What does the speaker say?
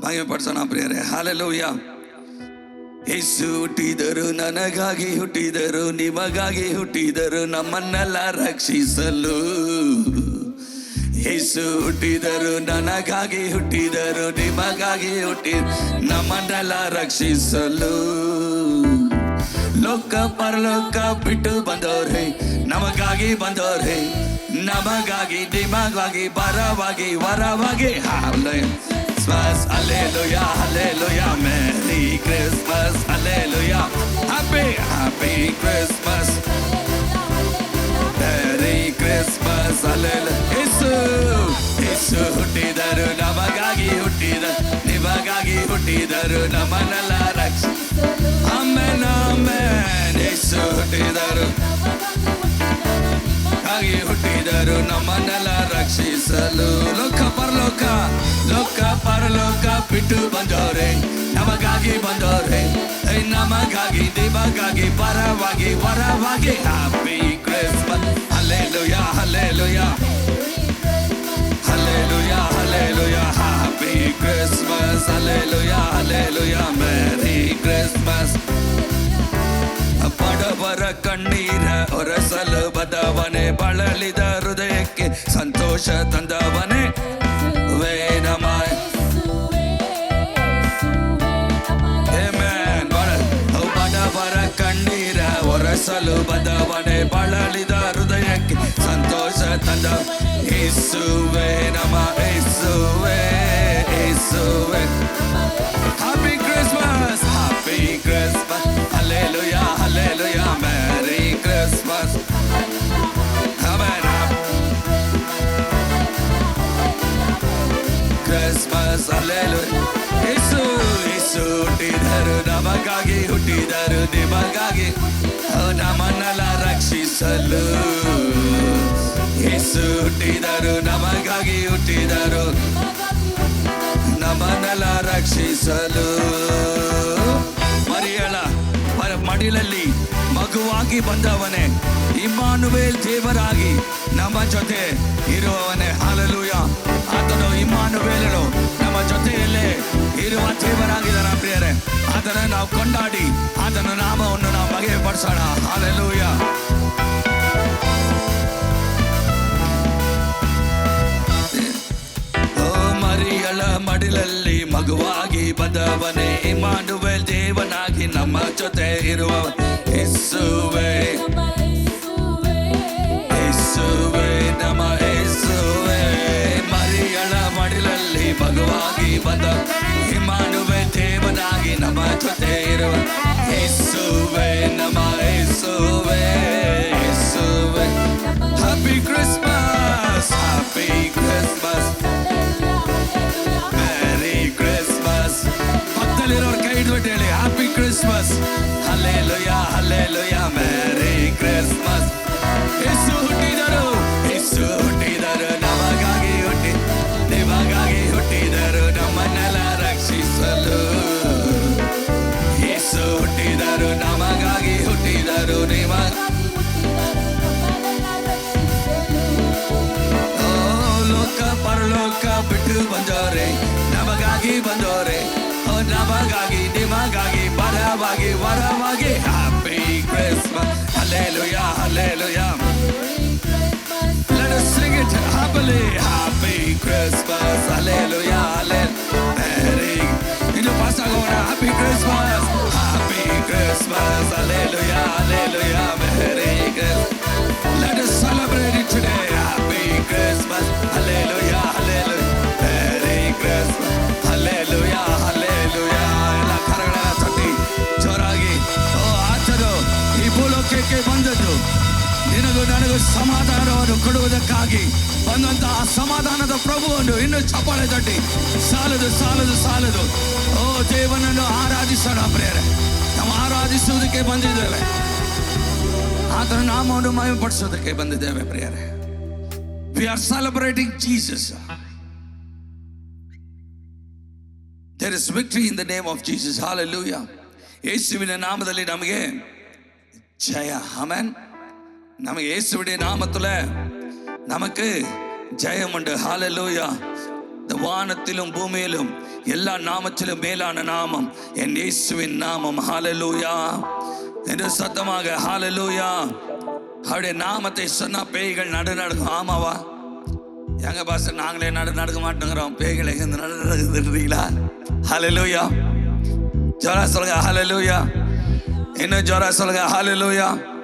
ಮಹಿಮೆ ಪಡಿಸೋಣ ಪ್ರಿಯರೇ. ಹಲ್ಲೆಲೂಯಾ. ಯೇಸು ಹುಟ್ಟಿದರು, ನನಗಾಗಿ ಹುಟ್ಟಿದರು, ನಿಮಗಾಗಿ ಹುಟ್ಟಿದರು, ನಮ್ಮನ್ನೆಲ್ಲ ರಕ್ಷಿಸಲು. ಯೇಸು ಹುಟ್ಟಿದರು, ನನಗಾಗಿ ಹುಟ್ಟಿದರು, ನಿಮಗಾಗಿ ನಮ್ಮನ್ನೆಲ್ಲ ರಕ್ಷಿಸಲು. ಲೋಕ ಪರಲೋಕ ಬಿಟ್ಟು ಬಂದವ್ರೆ, ನಮಗಾಗಿ ಬಂದವ್ರೆ, ನಮಗಾಗಿ ನಿಮಗಾಗಿ ಬರವಾಗಿ ವರವಾಗಿ. Christmas, hallelujah, hallelujah, Merry Christmas, hallelujah, happy Christmas, Merry Christmas, hallelujah. ಯೇಸು ಹುಟ್ಟಿದರು, ನಮಗಾಗಿ ಹುಟ್ಟಿದರು, ನಿಮಗಾಗಿ ಹುಟ್ಟಿದರು, ನಮ್ಮನ್ನೆಲ್ಲ ರಕ್ಷಿಸಲು. Amen amen. ಯೇಸು ಹುಟ್ಟಿದರು, ಹಾಗೆ ಹುಟ್ಟಿದರು, ನಮ್ಮನ್ನೆಲ್ಲ ರಕ್ಷಿಸಲು. ಲೋಕ ಪರಲೋಕ ಬಿಟ್ಟು ಬಂದವ್ರೆ, ನಮಗಾಗಿ ಬಂದವ್ರೆ, ನಮಗಾಗಿ ನಿಮಗಾಗಿ ಬರವಾಗಿ ವರವಾಗಿ. Happy Christmas, hallelujah hallelujah hallelujah hallelujah, happy Christmas, hallelujah hallelujah, merry Christmas. ಬಡವರ ಕಣ್ಣೀರ ಒರೆಸಲು ಬದವನೆ, ಬಳಲಿದ ಹೃದಯಕ್ಕೆ ಸಂತೋಷ ತಂದವನೇ, ವೇನಮಾಯ. ಬಡವರ ಕಣ್ಣೀರ ಒರೆಸಲು ಬದವನೆ, ಬಳಲಿದ ಹೃದಯಕ್ಕೆ ಸಂತೋಷ ತಂದ ಯೇಸುವೇ, ನಮ ಯೇಸುವೇ ಯೇಸುವೇ. Happy Christmas, happy Christmas, hallelujah hallelujah, merry Christmas. Amen. Christmas, hallelujah. Yesu ಹುಟ್ಟಿದರು, ನಮಗಾಗಿ ಹುಟ್ಟಿದರು, ನಿಮಗಾಗಿ ನಮ್ಮನ್ನೆಲ್ಲ ರಕ್ಷಿಸಲು. ಯೇಸು ಹುಟ್ಟಿದರು, ನಮಗಾಗಿ ಹುಟ್ಟಿದರು, ನಮ್ಮನ್ನೆಲ್ಲ ರಕ್ಷಿಸಲು. ಮರಿಯಳ ಮಡಿಲಲ್ಲಿ ಮಗುವಾಗಿ ಬಂದವನೇ, ಇಮ್ಮಾನುವೇಲ್ ದೇವರಾಗಿ ನಮ್ಮ ಜೊತೆ ಇರುವವನೇ. ಹಲ್ಲೆಲೂಯಾ. ಆತನು ಇಮ್ಮಾನುವೇಲನು ನಮ್ಮ ಜೊತೆಯಲ್ಲೇ ಇರುವ ದೇವರಾಗಿದ್ದಾನೆ ಪ್ರಿಯರೇ. ಆತನ ನಾವು ಕೊಂಡಾಡಿ ಆತನ ನಾಮವನ್ನು ನಾವು ಮಹಿಮೆ ಪಡಿಸೋಣ. ಹಲ್ಲೆಲೂಯಾ. ಮರಿಯಳ ಮಡಿಲಲ್ಲಿ ಮಗುವಾಗಿ ಬಂದವನೇ, ಇಮ್ಮಾನುವೇಲ್ ದೇವನಾಗಿ ನಮ್ಮ ಜೊತೆ ಇರುವ ಯೇಸುವೇ ಯೇಸುವೇ, ನಮ ಯೇಸುವೇ. ಮರಿಯಳ ಮಡಿಲಲ್ಲಿ ಮಗುವಾಗಿ ಬಂದ ಇಮ್ಮಾನುವೇಲ್ ದೇವನಾಗಿ ನಮ್ಮ ಜೊತೆ ಇರುವ ಯೇಸುವೇ, ನಮ ಯೇಸುವೇ ಯೇಸುವೇ. Happy Christmas, happy Christmas, merry Christmas. ಪಕ್ಕದಲ್ಲಿರೋರು ಕೈ ಇಟ್ಬಿಟ್ಟು ಹೇಳಿ, happy Christmas, hallelujah hallelujah, merry Christmas. Yesu ಹುಟ್ಟಿದರು, ನಮಗಾಗಿ ನಿಮಗಾಗಿ ಹುಟ್ಟಿದರು, ನಮ್ಮನ್ನೆಲ್ಲ ರಕ್ಷಿಸಲು. ಯೇಸು ಹುಟ್ಟಿದರು, ನಮಗಾಗಿ ಹುಟ್ಟಿದರು, ಲೋಕ ಪರಲೋಕ ಬಿಟ್ಟು ಬಂದವರೇ, ನಮಗಾಗಿ ಬಂದವರೇ, ನಮಗಾಗಿ ನಿಮಗಾಗಿ ಬರವಾಗಿ ವರವಾಗಿ. Happy Christmas, hallelujah hallelujah. Let us sing it happily. Happy Christmas, hallelujah, hallelujah. ಇನ್ನು ಪಾಸ್ ಆಗೋಣ. Happy Christmas, happy Christmas, hallelujah, hallelujah, Merry Christmas. Let us celebrate it today. Happy Christmas, hallelujah, hallelujah, Merry Christmas, hallelujah, hallelujah. ಎಲ್ಲ ಕರಗಳ ತಟ್ಟಿ ಜೋರಾಗಿ. ಆತನು ಈ ಭೂಲೋಕಕ್ಕೆ ಬಂದದ್ದು ನಿನಗೂ ನನಗೂ ಸಮಾಧಾನವನ್ನು ಕೊಡುವುದಕ್ಕಾಗಿ ಬಂದಂತಹ ಸಮಾಧಾನದ ಪ್ರಭುವನ್ನು ಇನ್ನು ಚಪ್ಪಾಳೆ ತಟ್ಟಿ ಸಾಲದು ಸಾಲದು ಸಾಲದು. ಓ ದೇವನನ್ನು ಆರಾಧಿಸೋಣ ಪ್ರಿಯರೇ. ನಾವು ಆರಾಧಿಸುವುದಕ್ಕೆ ಬಂದಿದ್ದೇವೆ, ಆತನ ನಾಮವನ್ನು ಮಹಿಮೆ ಪಡಿಸೋದಕ್ಕೆ ಬಂದಿದ್ದೇವೆ ಪ್ರಿಯರೇ. We are celebrating Jesus. There is victory in the name of Jesus. Hallelujah. ಯೇಸುವಿನ ನಾಮದಲ್ಲಿ ನಮಗೆ ಜಯ. ಆಮೆನ್. நமக்கு இயேசுவுடைய நாமத்துல நமக்கு ஜெயம் உண்டு. ஹalleluya. இந்த வானத்திலும் பூமியிலும் எல்லா நாமத்திலும் மேலான நாமம் என் இயேசுவின் நாமம். ஹalleluya என்று சத்தமாக ஹalleluya. அவருடைய நாமத்தை சொன்னா பேய்கள் நடுநடுக்கும். ஆமாவா? எங்க பாஸ்டர் நாங்களே நடுக்க மாட்டேங்கிறோம், பேய்கள் எங்க நடுநடுக்குதுன்றீங்களா? ஹalleluya. ஜோரா சொல்லுங்க ஹalleluya. இன்னும் ஜோரா சொல்லுங்க ஹalleluya.